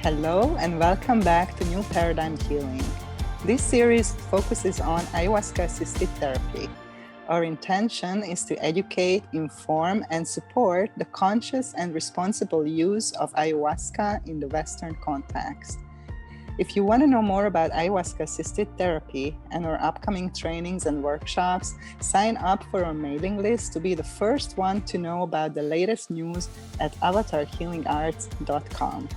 Hello and welcome back to New Paradigm Healing. This series focuses on Ayahuasca Assisted Therapy. Our intention is to educate, inform, and support the conscious and responsible use of ayahuasca in the Western context. If you want to know more about Ayahuasca Assisted Therapy and our upcoming trainings and workshops, sign up for our mailing list to be the first one to know about the latest news at 𝙤𝙤𝙧𝙚.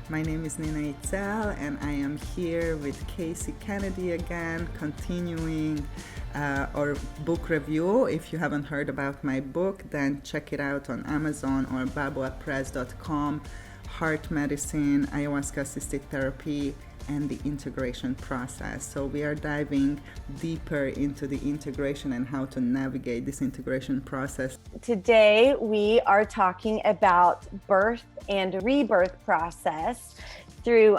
My name is Nina Itzel, and I am here with Casey Kennedy again, continuing our book review. If you haven't heard about my book, then check it out on Amazon or 𝙤𝙤𝙤𝙧𝙚, Heart Medicine, Ayahuasca Assisted Therapy, and the integration process. So we are diving deeper into the integration and how to navigate this integration process. Today we are talking about birth and rebirth process through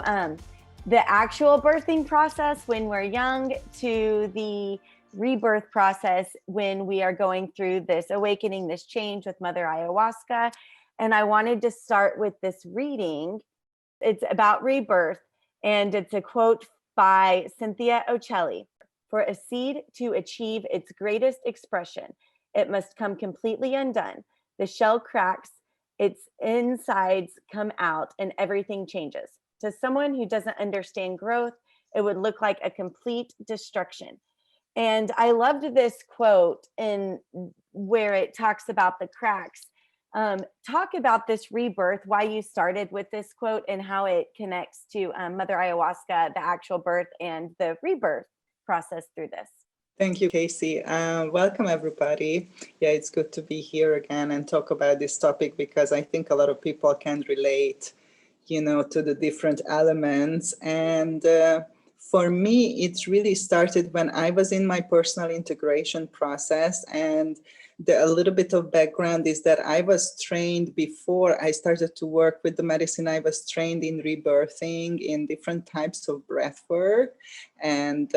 the actual birthing process when we're young to the rebirth process when we are going through this awakening, this change with Mother Ayahuasca. And I wanted to start with this reading. It's about rebirth. And it's a quote by Cynthia Ochelli. For a seed to achieve its greatest expression, it must come completely undone. The shell cracks, its insides come out, and everything changes. To someone who doesn't understand growth, it would look like a complete destruction. And I loved this quote in where it talks about the cracks. Talk about this rebirth, why you started with this quote and how it connects to Mother Ayahuasca, the actual birth and the rebirth process through this. Thank you, Casey. Welcome, everybody. Yeah, it's good to be here again and talk about this topic because I think a lot of people can relate, to the different elements. And for me, it really started when I was in my personal integration process. And a little bit of background is that I was trained before I started to work with the medicine. I was trained in rebirthing, in different types of breathwork, and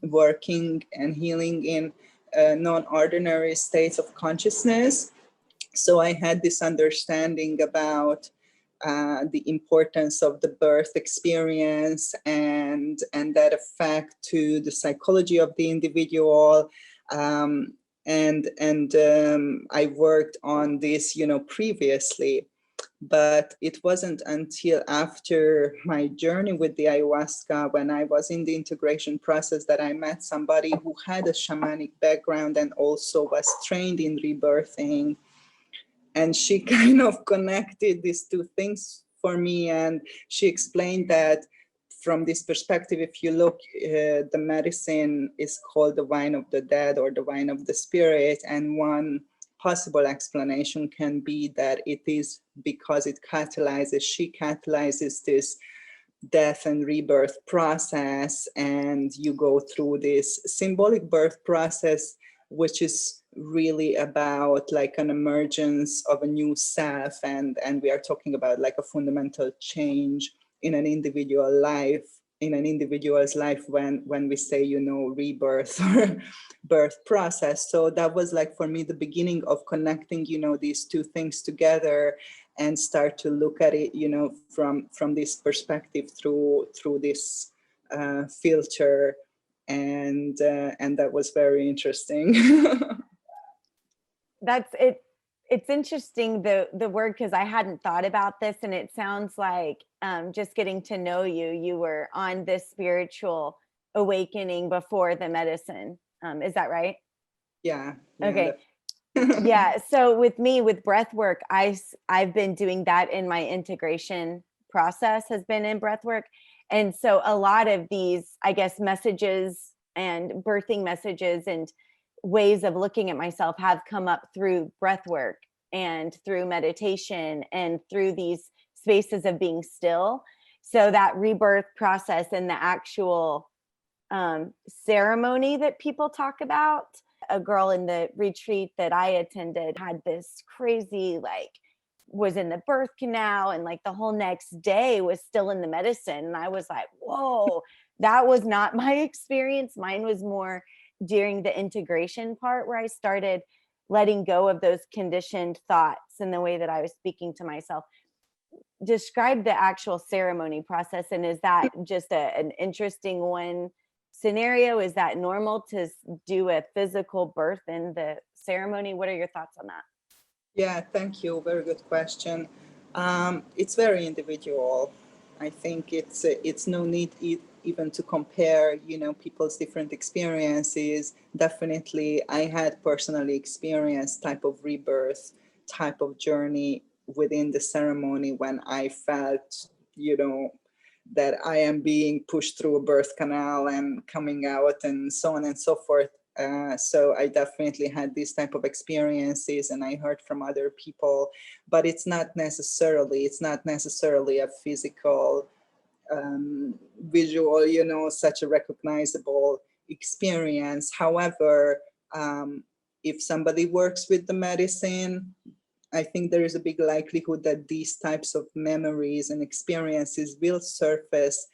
working and healing in non-ordinary states of consciousness. So I had this understanding about the importance of the birth experience and that effect to the psychology of the individual. And I worked on this, previously, but it wasn't until after my journey with the ayahuasca, when I was in the integration process, that I met somebody who had a shamanic background and also was trained in rebirthing. And she kind of connected these two things for me. And she explained that from this perspective, if you look, the medicine is called the wine of the dead or the wine of the spirit. And one possible explanation can be that it is because she catalyzes this death and rebirth process. And you go through this symbolic birth process, which is really about like an emergence of a new self. And we are talking about like a fundamental change in an individual's life when we say, rebirth or birth process. So that was like for me the beginning of connecting, these two things together and start to look at it, from this perspective through this filter. And that was very interesting. That's it. It's interesting, the word, because I hadn't thought about this, and it sounds like just getting to know you were on this spiritual awakening before the medicine. Is that right? Yeah. Okay. Yeah. So with me, with breath work, I've been doing that in my integration process, has been in breath work. And so a lot of these, I guess, messages and birthing messages and ways of looking at myself have come up through breath work and through meditation and through these spaces of being still. So that rebirth process and the actual ceremony that people talk about. A girl in the retreat that I attended had this crazy, was in the birth canal, and the whole next day was still in the medicine. And I was like, whoa, that was not my experience. Mine was more during the integration part where I started letting go of those conditioned thoughts and the way that I was speaking to myself. describe the actual ceremony process, and is that just an interesting one scenario? Is that normal to do a physical birth in the ceremony? What are your thoughts on that? Yeah, thank you. Very good question. It's very individual. I think it's no need even to compare, people's different experiences. Definitely, I had personally experienced type of rebirth, type of journey within the ceremony when I felt, that I am being pushed through a birth canal and coming out and so on and so forth. So I definitely had these type of experiences, and I heard from other people, but it's not necessarily a physical, visual, such a recognizable experience. However, if somebody works with the medicine, I think there is a big likelihood that these types of memories and experiences will surface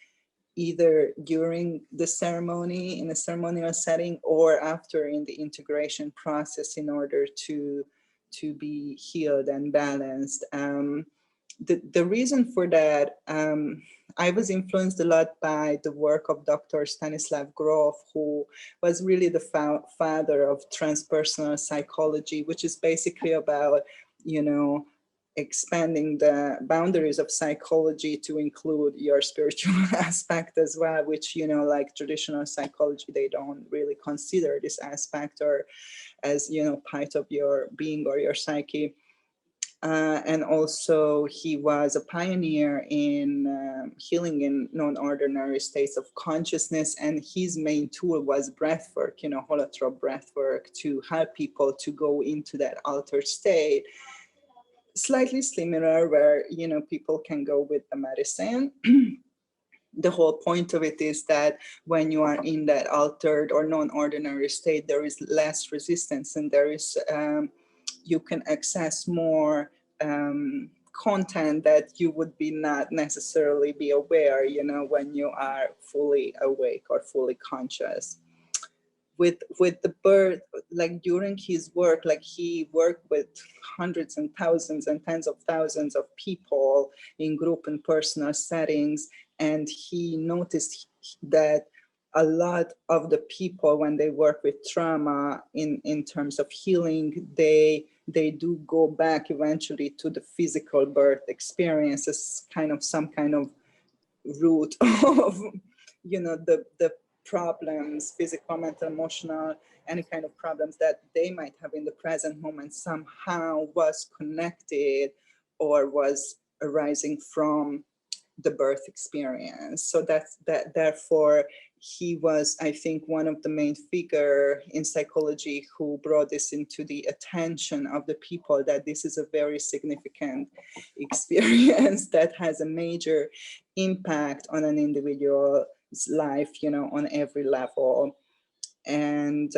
either during the ceremony, in a ceremonial setting, or after in the integration process, in order to be healed and balanced. The reason for that, I was influenced a lot by the work of Dr. Stanislav Grof, who was really the father of transpersonal psychology, which is basically about, expanding the boundaries of psychology to include your spiritual aspect as well, which, like traditional psychology, they don't really consider this aspect or as, part of your being or your psyche. And also he was a pioneer in healing in non-ordinary states of consciousness. And his main tool was breathwork, holotrope breathwork, to help people to go into that altered state. Slightly similar where, people can go with the medicine. The whole point of it is that when you are in that altered or non-ordinary state, there is less resistance, and there is, you can access more content that you would be not necessarily be aware, when you are fully awake or fully conscious. With the birth, like during his work, like he worked with hundreds and thousands and tens of thousands of people in group and personal settings. And he noticed that a lot of the people, when they work with trauma in terms of healing, they do go back eventually to the physical birth experience as some kind of root of, the problems, physical, mental, emotional, any kind of problems that they might have in the present moment somehow was connected or was arising from the birth experience. So therefore he was, I think, one of the main figure in psychology who brought this into the attention of the people, that this is a very significant experience that has a major impact on an individual's life, on every level. And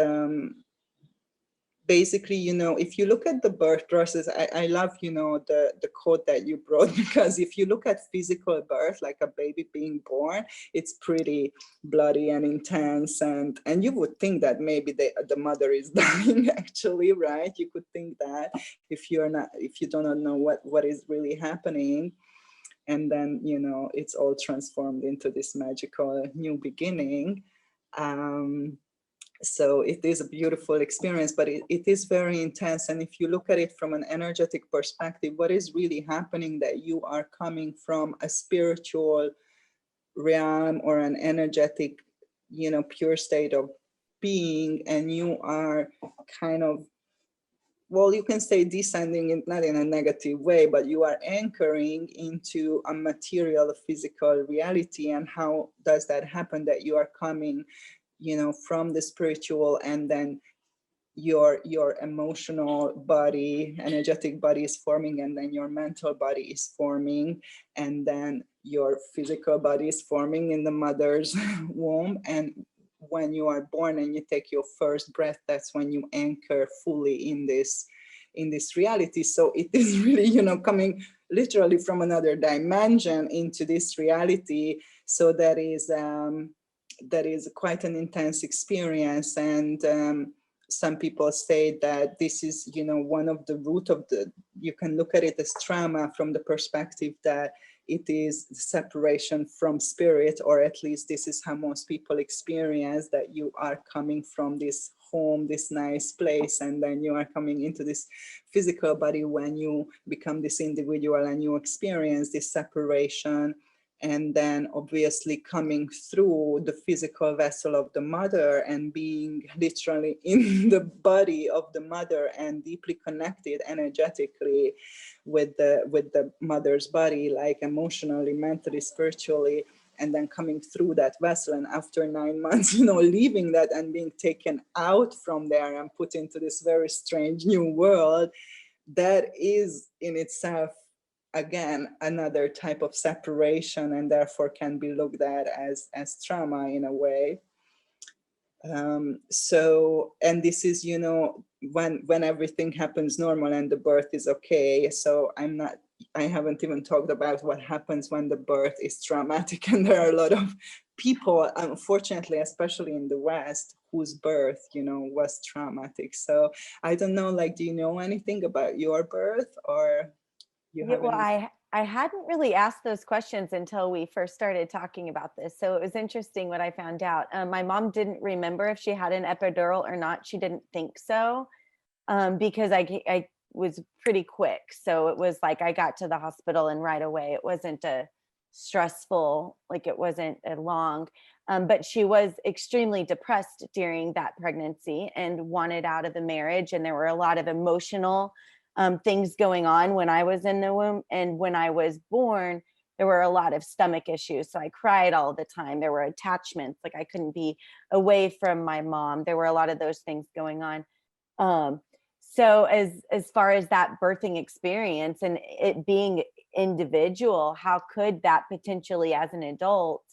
basically, if you look at the birth process, I love, the quote that you brought, because if you look at physical birth, like a baby being born, it's pretty bloody and intense. And you would think that maybe the mother is dying, actually, right? You could think that if you do not know what is really happening. And then, it's all transformed into this magical new beginning. So it is a beautiful experience, but it is very intense. And if you look at it from an energetic perspective, what is really happening, that you are coming from a spiritual realm or an energetic, pure state of being, and you are kind of, well, you can say descending, not in a negative way, but you are anchoring into a material, physical reality. And how does that happen? That you are coming, from the spiritual, and then your emotional body, energetic body is forming, and then your mental body is forming, and then your physical body is forming in the mother's womb. And when you are born and you take your first breath, that's when you anchor fully in this reality. So it is really, coming literally from another dimension into this reality. So that is quite an intense experience. And some people say that this is, one of the root of you can look at it as trauma from the perspective that it is separation from spirit, or at least this is how most people experience, that you are coming from this home, this nice place, and then you are coming into this physical body when you become this individual and you experience this separation. And then obviously coming through the physical vessel of the mother and being literally in the body of the mother and deeply connected energetically with the mother's body, like emotionally, mentally, spiritually, and then coming through that vessel. And after 9 months, leaving that and being taken out from there and put into this very strange new world, that is in itself, again, another type of separation, and therefore can be looked at as trauma in a way. So, and this is, when everything happens normal and the birth is okay. So I haven't even talked about what happens when the birth is traumatic. And there are a lot of people, unfortunately, especially in the West, whose birth, was traumatic. So I don't know, do you know anything about your birth, or well, I hadn't really asked those questions until we first started talking about this. So it was interesting what I found out. My mom didn't remember if she had an epidural or not. She didn't think so, because I was pretty quick. So it was like I got to the hospital and right away. It wasn't a stressful, it wasn't a long, but she was extremely depressed during that pregnancy and wanted out of the marriage. And there were a lot of emotional things going on when I was in the womb. And when I was born, there were a lot of stomach issues. So I cried all the time. There were attachments, I couldn't be away from my mom. There were a lot of those things going on. So as far as that birthing experience and it being individual, how could that potentially as an adult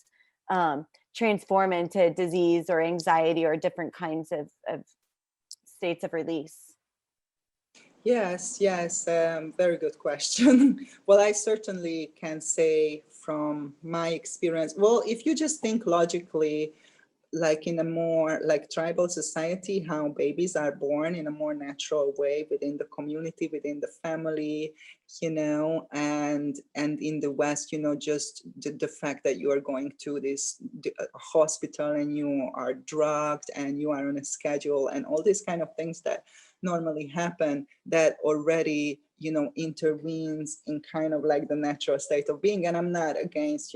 transform into disease or anxiety or different kinds of states of release? Yes, very good question. Well, I certainly can say from my experience, well, if you just think logically, in a more tribal society, how babies are born in a more natural way within the community, within the family, and in the West, just the fact that you are going to this hospital and you are drugged and you are on a schedule and all these kind of things that normally happen, that already, intervenes in kind of the natural state of being. And I'm not against,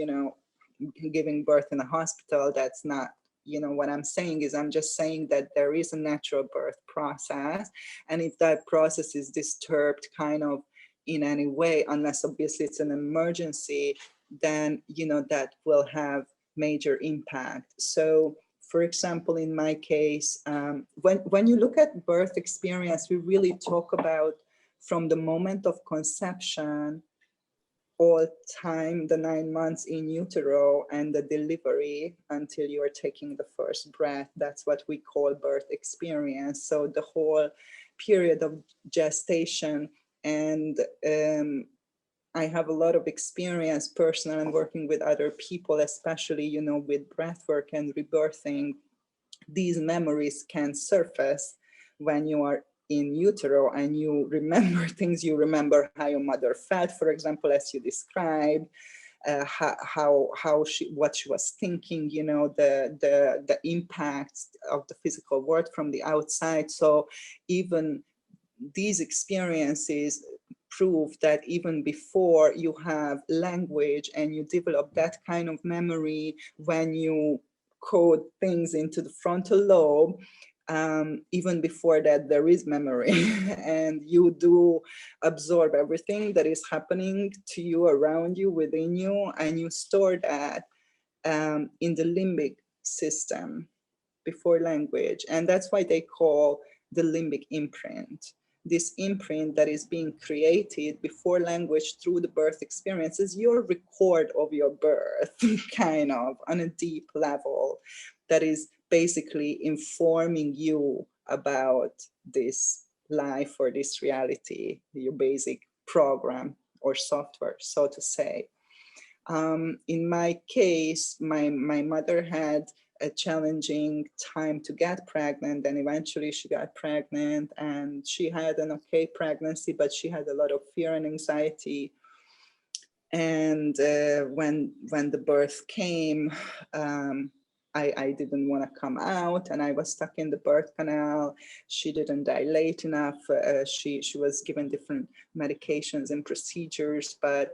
giving birth in a hospital. That's not, what I'm saying is, I'm just saying that there is a natural birth process. And if that process is disturbed kind of in any way, unless obviously it's an emergency, then, that will have major impact. So, for example, in my case, when you look at birth experience, we really talk about from the moment of conception, all time, the 9 months in utero, and the delivery until you are taking the first breath. That's what we call birth experience. So the whole period of gestation. And I have a lot of experience personal and working with other people, especially, with breathwork and rebirthing. These memories can surface when you are in utero and you remember things. You remember how your mother felt, for example, as you described, what she was thinking, the impacts of the physical world from the outside. So even these experiences prove that even before you have language and you develop that kind of memory, when you code things into the frontal lobe, even before that, there is memory and you do absorb everything that is happening to you, around you, within you, and you store that in the limbic system before language. And that's why they call the limbic imprint. This imprint that is being created before language through the birth experience is your record of your birth, kind of on a deep level, that is basically informing you about this life or this reality, your basic program or software, so to say. In my case, my mother had a challenging time to get pregnant. And eventually she got pregnant, and she had an okay pregnancy, but she had a lot of fear and anxiety. And when the birth came, I didn't want to come out, and I was stuck in the birth canal. She didn't dilate enough. She was given different medications and procedures, but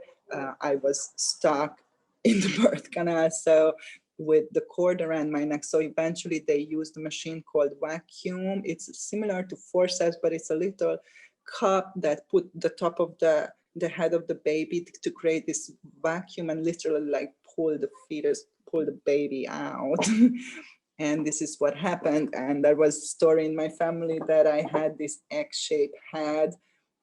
I was stuck in the birth canal. So with the cord around my neck. So eventually they used a machine called vacuum. It's similar to forceps, but it's a little cup that put the top of the head of the baby to create this vacuum and literally like pull the fetus, pull the baby out. And this is what happened. And there was a story in my family that I had this egg-shaped head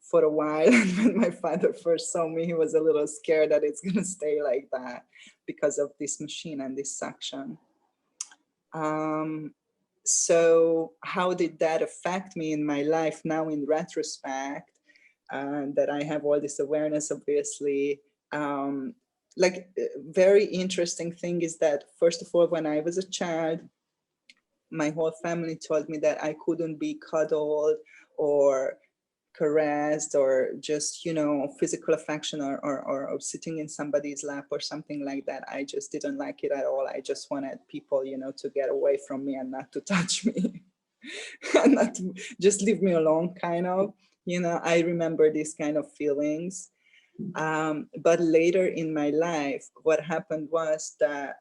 for a while. And when my father first saw me, he was a little scared that it's going to stay like that because of this machine and this suction. So how did that affect me in my life now in retrospect? That I have all this awareness, obviously. Like very interesting thing is that, first of all, when I was a child, my whole family told me that I couldn't be cuddled or caressed or just, you know, physical affection or sitting in somebody's lap or something like that. I just didn't like it at all. I just wanted people, you know, to get away from me and not to touch me and not to just leave me alone, kind of. You know, I remember these kind of feelings. But later in my life, what happened was that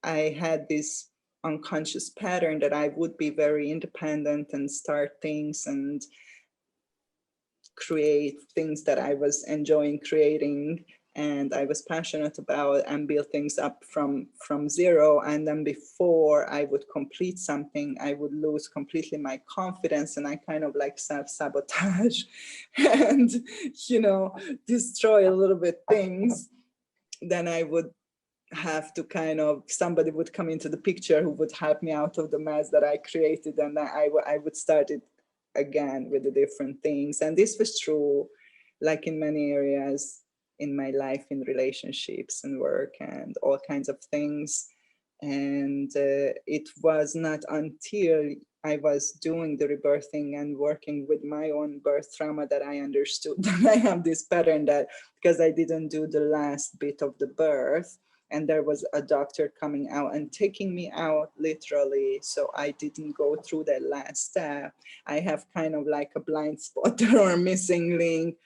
I had this unconscious pattern that I would be very independent and start things and create things that I was enjoying creating and I was passionate about, and build things up from zero. And then before I would complete something, I would lose completely my confidence, and I kind of like self-sabotage and, you know, destroy a little bit things. Then I would have to kind of, somebody would come into the picture who would help me out of the mess that I created, and I would start it again with the different things. And this was true like in many areas in my life, in relationships and work and all kinds of things. And it was not until I was doing the rebirthing and working with my own birth trauma that I understood that I have this pattern, that because I didn't do the last bit of the birth, and there was a doctor coming out and taking me out literally, so I didn't go through that last step. I have kind of like a blind spot or a missing link.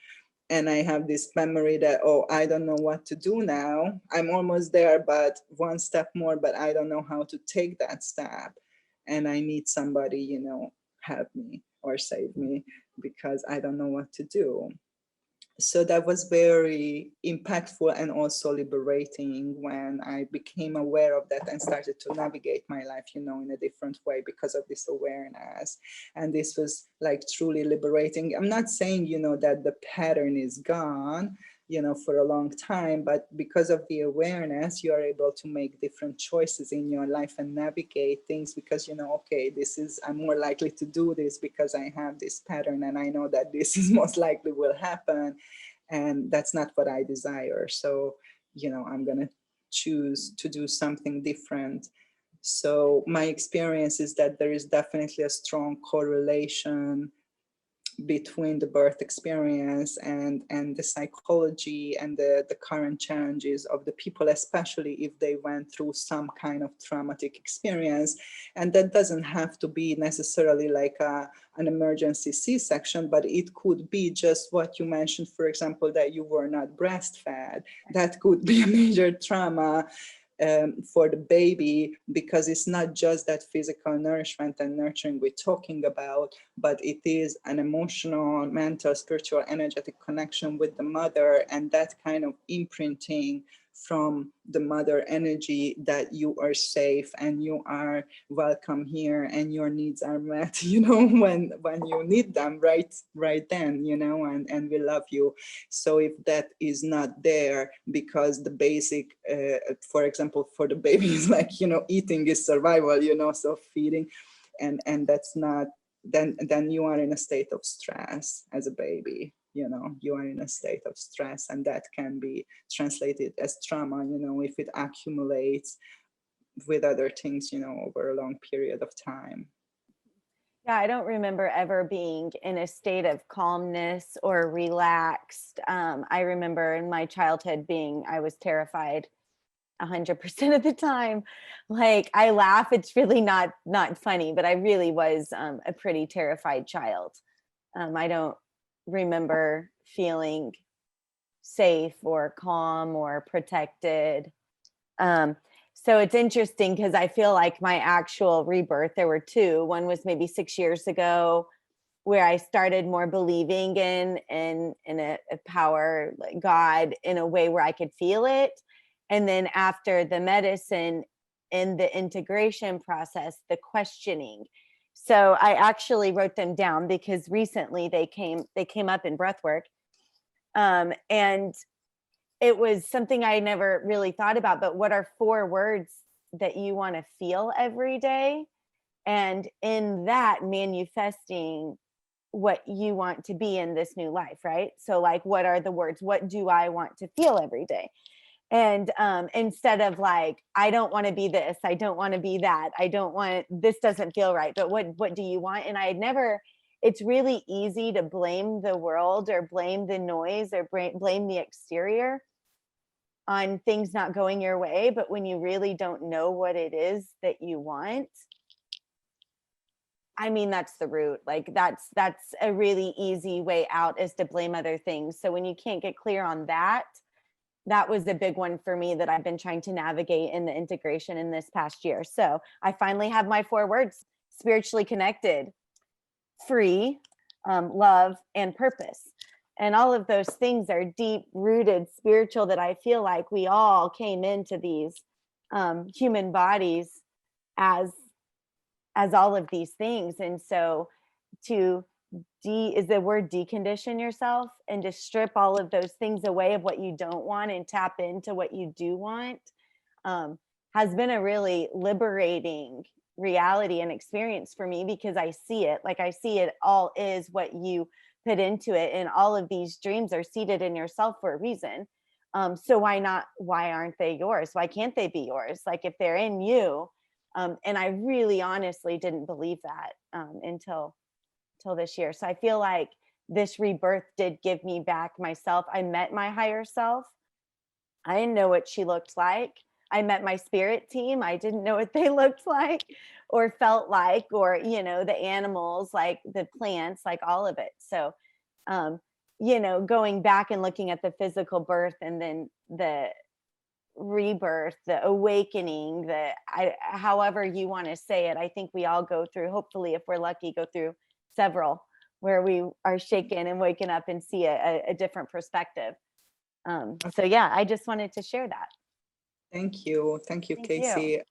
And I have this memory that, oh, I don't know what to do now. I'm almost there, but one step more, but I don't know how to take that step. And I need somebody, you know, help me or save me because I don't know what to do. So that was very impactful and also liberating when I became aware of that and started to navigate my life, you know, in a different way because of this awareness. And this was like truly liberating. I'm not saying, you know, that the pattern is gone, you know, for a long time, but because of the awareness, you are able to make different choices in your life and navigate things because, you know, okay, I'm more likely to do this because I have this pattern and I know that this is most likely will happen. And that's not what I desire. So, you know, I'm going to choose to do something different. So my experience is that there is definitely a strong correlation between the birth experience and the psychology and the current challenges of the people, especially if they went through some kind of traumatic experience. And that doesn't have to be necessarily like an emergency C-section, but it could be just what you mentioned, for example, that you were not breastfed. That could be a major trauma for the baby, because it's not just that physical nourishment and nurturing we're talking about, but it is an emotional, mental, spiritual, energetic connection with the mother, and that kind of imprinting from the mother energy that you are safe and you are welcome here and your needs are met, you know, when you need them right then, you know, and we love you. So if that is not there, because the basic, for example, for the baby is like, you know, eating is survival, you know, so feeding, and that's not, then you are in a state of stress as a baby. You know, you are in a state of stress, and that can be translated as trauma, you know, if it accumulates with other things, over a long period of time. Yeah, I don't remember ever being in a state of calmness or relaxed. I remember in my childhood I was terrified 100% of the time. Like, I laugh, it's really not funny, but I really was a pretty terrified child. I don't remember feeling safe or calm or protected. So it's interesting because I feel like my actual rebirth, there were two. One was maybe 6 years ago, where I started more believing in a power, like God, in a way where I could feel it. And then after the medicine, in the integration process, the questioning. So I actually wrote them down because recently they came up in Breathwork. And it was something I never really thought about, but what are 4 words that you want to feel every day? And in that, manifesting what you want to be in this new life, right? So like, what are the words? What do I want to feel every day? And instead of like, I don't want to be this, I don't want to be that, this doesn't feel right, but what do you want? And I had never, it's really easy to blame the world or blame the noise or blame the exterior on things not going your way. But when you really don't know what it is that you want, I mean, that's the root. Like, that's a really easy way out, is to blame other things. So when you can't get clear on that, that was a big one for me that I've been trying to navigate in the integration in this past year. So I finally have my 4 words: spiritually connected, free, love, and purpose. And all of those things are deep rooted spiritual, that I feel like we all came into these human bodies as all of these things. And so to is the word decondition yourself, and to strip all of those things away of what you don't want and tap into what you do want, has been a really liberating reality and experience for me, because I see it all is what you put into it, and all of these dreams are seated in yourself for a reason. So why aren't they yours? Why can't they be yours? Like, if they're in you. And I really honestly didn't believe that until this year. So I feel like this rebirth did give me back myself. I met my higher self. I didn't know what she looked like. I met my spirit team. I didn't know what they looked like or felt like, or, the animals, like the plants, like all of it. So, going back and looking at the physical birth, and then the rebirth, the awakening, however you want to say it, I think we all go through, hopefully, if we're lucky, go through several where we are shaken and waking up and see a different perspective. So yeah, I just wanted to share that. Thank you, Casey.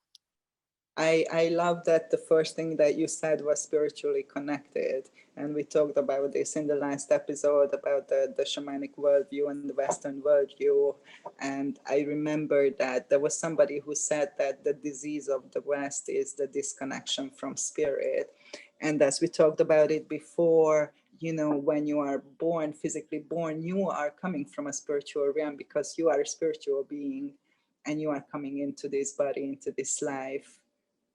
I love that the first thing that you said was spiritually connected. And we talked about this in the last episode, about the shamanic worldview and the Western worldview. And I remember that there was somebody who said that the disease of the West is the disconnection from spirit. And as we talked about it before, when you are born, physically born, you are coming from a spiritual realm, because you are a spiritual being, and you are coming into this body, into this life,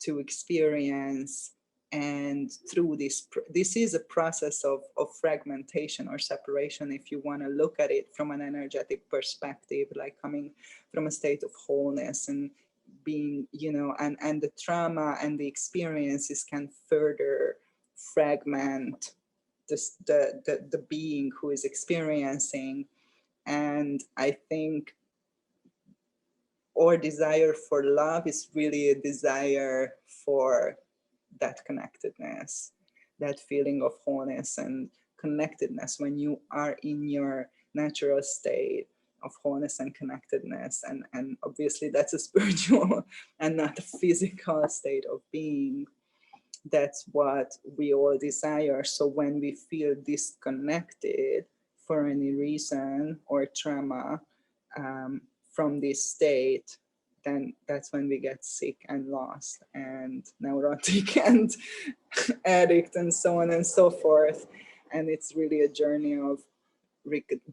to experience. And through this is a process of fragmentation or separation, if you want to look at it from an energetic perspective, like coming from a state of wholeness and being, and the trauma and the experiences can further fragment the being who is experiencing. And I think our desire for love is really a desire for that connectedness, that feeling of wholeness and connectedness when you are in your natural state of wholeness and connectedness. And obviously that's a spiritual and not a physical state of being. That's what we all desire. So when we feel disconnected for any reason or trauma from this state, then that's when we get sick and lost and neurotic and addict and so on and so forth. And it's really a journey of,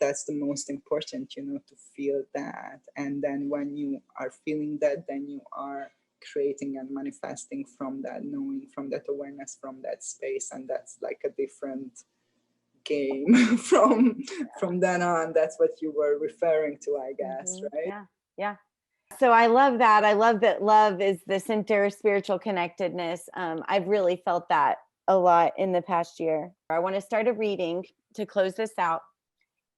that's the most important, to feel that. And then when you are feeling that, then you are creating and manifesting from that knowing, from that awareness, from that space. And that's like a different game from then on. That's what you were referring to, I guess, right? Yeah, yeah. So I love that. I love that love is the center of spiritual connectedness. I've really felt that a lot in the past year. I want to start a reading to close this out.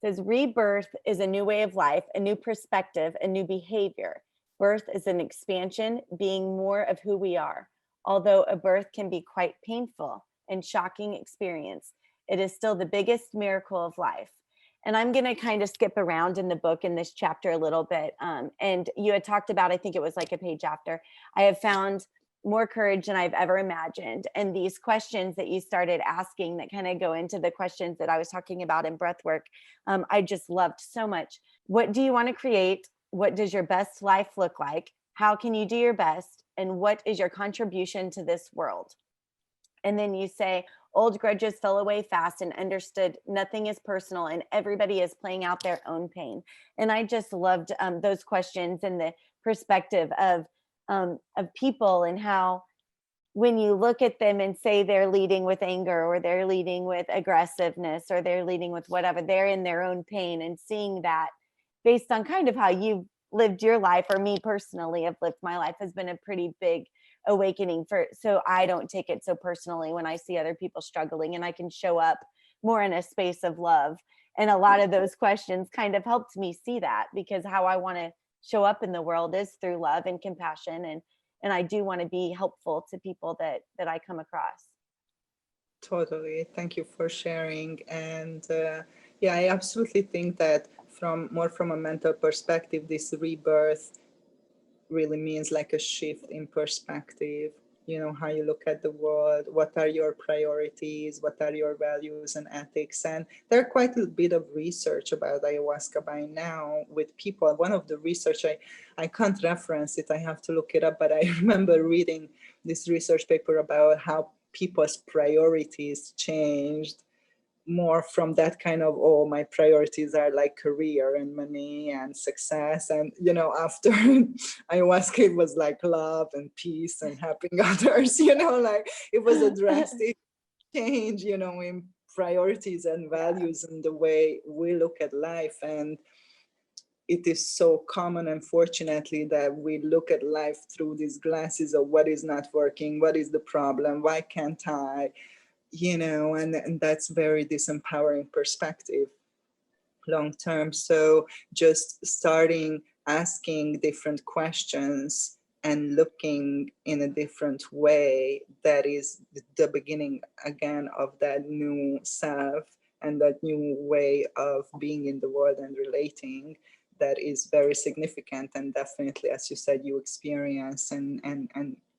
It says, rebirth is a new way of life, a new perspective, a new behavior. Birth is an expansion, being more of who we are. Although a birth can be quite painful and shocking experience, it is still the biggest miracle of life. And I'm going to kind of skip around in the book in this chapter a little bit. And you had talked about, I think it was like a page after, I have found more courage than I've ever imagined. And these questions that you started asking that kind of go into the questions that I was talking about in Breathwork, I just loved so much. What do you want to create? What does your best life look like? How can you do your best? And what is your contribution to this world? And then you say, old grudges fell away fast and understood nothing is personal and everybody is playing out their own pain. And I just loved those questions and the perspective of people, and how when you look at them and say they're leading with anger, or they're leading with aggressiveness, or they're leading with whatever, they're in their own pain. And seeing that based on kind of how you've lived your life, or me personally have lived my life, has been a pretty big awakening so I don't take it so personally when I see other people struggling, and I can show up more in a space of love. And a lot of those questions kind of helped me see that, because how I want to show up in the world is through love and compassion, and I do want to be helpful to people that I come across. Totally. Thank you for sharing. And yeah, I absolutely think that from a mental perspective, this rebirth really means like a shift in perspective, how you look at the world, what are your priorities, what are your values and ethics. And there's quite a bit of research about ayahuasca by now with people. One of the research, I can't reference it, I have to look it up, but I remember reading this research paper about how people's priorities changed more from that kind of, oh, my priorities are like career and money and success. And, after ayahuasca, it was like love and peace and helping others, like it was a drastic change, in priorities and values and the way we look at life. And it is so common, unfortunately, that we look at life through these glasses of what is not working, what is the problem, why can't I, and that's very disempowering perspective long term. So just starting asking different questions and looking in a different way, that is the beginning again of that new self and that new way of being in the world and relating. That is very significant, and definitely, as you said, you experience, and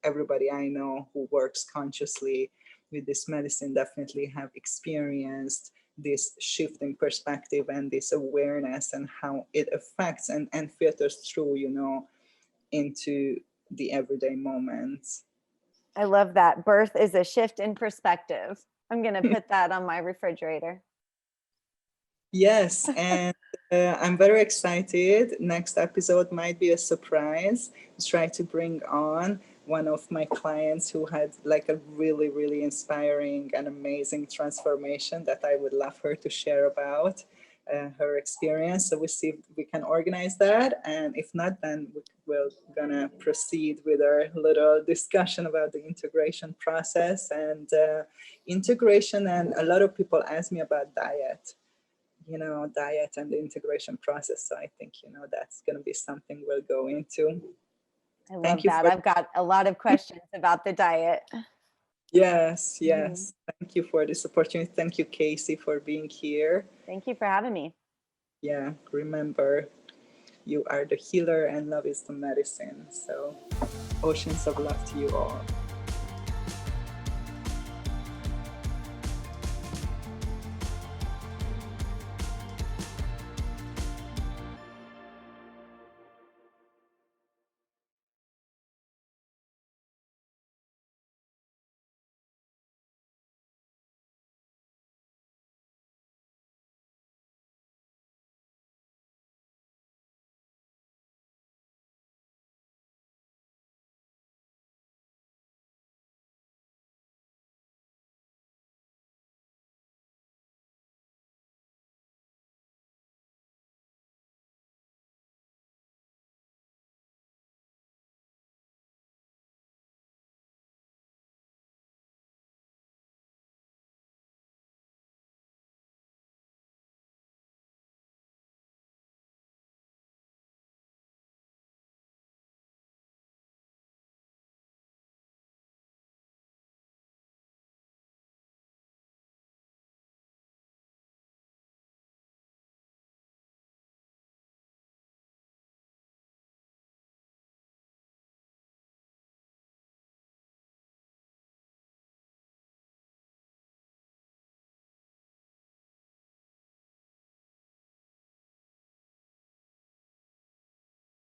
everybody I know who works consciously with this medicine definitely have experienced this shift in perspective and this awareness, and how it affects and filters through, into the everyday moments. I love that. Birth is a shift in perspective. I'm going to put that on my refrigerator. Yes, and I'm very excited. Next episode might be a surprise. Try to bring on one of my clients who had like a really, really inspiring and amazing transformation that I would love her to share about her experience. So we'll see if we can organize that. And if not, then we're gonna proceed with our little discussion about the integration process and integration. And a lot of people ask me about diet, diet and the integration process. So I think, that's going to be something we'll go into. I love that. I've got a lot of questions about the diet. Yes. Thank you for this opportunity. Thank you, Casey, for being here. Thank you for having me. Yeah, remember, you are the healer and love is the medicine. So oceans of love to you all.